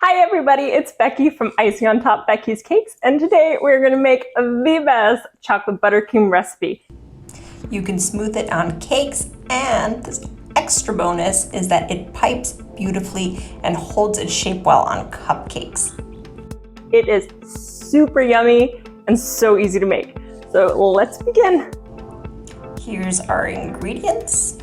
Hi everybody, it's Becky from Icing on Top Becky's Cakes, and today we're going to make the best chocolate buttercream recipe. You can smooth it on cakes, and this extra bonus is that it pipes beautifully and holds its shape well on cupcakes. It is super yummy and so easy to make. So let's begin. Here's our ingredients.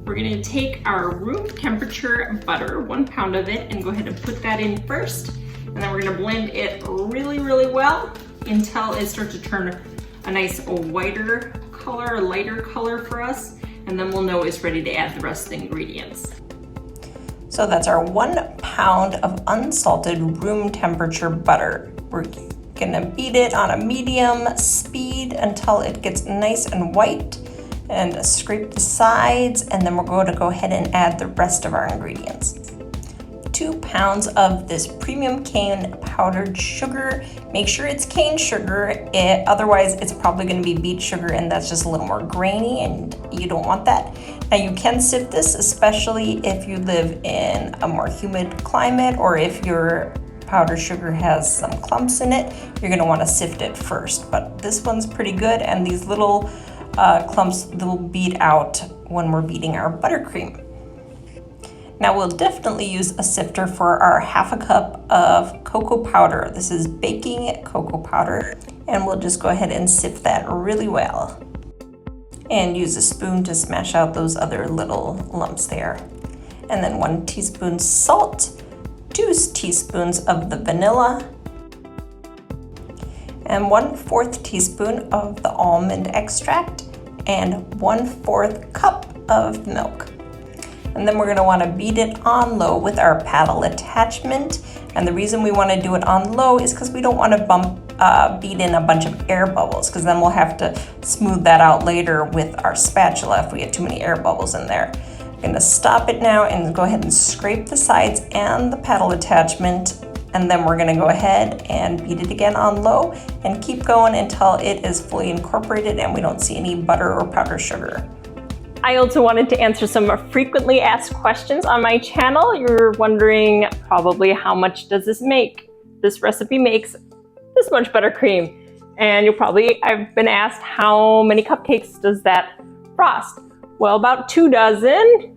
We're going to take our room temperature butter, 1 pound of it, and go ahead and put that in first. And then we're going to blend it really well until it starts to turn a nice whiter color, a lighter color for us. And then we'll know it's ready to add the rest of the ingredients. So that's our 1 pound of unsalted room temperature butter. We're gonna beat it on a medium speed until it gets nice and white, and scrape the sides, and then we're going to go ahead and add the rest of our ingredients. 2 pounds of this premium cane powdered sugar. Make sure it's cane sugar, otherwise it's probably going to be beet sugar, and that's just a little more grainy and you don't want that. Now you can sift this, especially if you live in a more humid climate or if your powdered sugar has some clumps in it, you're going to want to sift it first. But this one's pretty good, and these little clumps will beat out when we're beating our buttercream. Now we'll definitely use a sifter for our 1/2 cup of cocoa powder. This is baking cocoa powder, and we'll just go ahead and sift that really well. And use a spoon to smash out those other little lumps there. And then 1 teaspoon salt, 2 teaspoons of the vanilla, and 1/4 teaspoon of the almond extract, and 1/4 cup of milk. And then we're going to want to beat it on low with our paddle attachment. And the reason we want to do it on low is because we don't want to beat in a bunch of air bubbles, because then we'll have to smooth that out later with our spatula if we get too many air bubbles in there. I'm going to stop it now and go ahead and scrape the sides and the paddle attachment. And then we're going to go ahead and beat it again on low and keep going until it is fully incorporated and we don't see any butter or powdered sugar. I also wanted to answer some frequently asked questions on my channel. You're wondering probably, how much does this make? This recipe makes this much buttercream. And I've been asked, how many cupcakes does that frost? Well, about 2 dozen.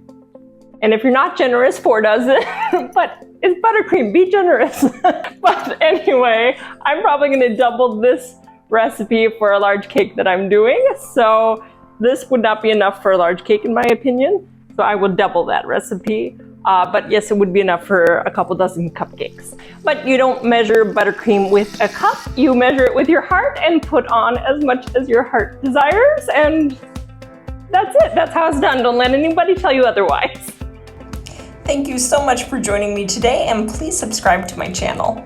And if you're not generous, 4 dozen. But it's buttercream, be generous. But anyway, I'm probably gonna double this recipe for a large cake that I'm doing. So this would not be enough for a large cake in my opinion. So I will double that recipe. But yes, it would be enough for a couple dozen cupcakes. But you don't measure buttercream with a cup, you measure it with your heart and put on as much as your heart desires. And that's it, that's how it's done. Don't let anybody tell you otherwise. Thank you so much for joining me today, and please subscribe to my channel.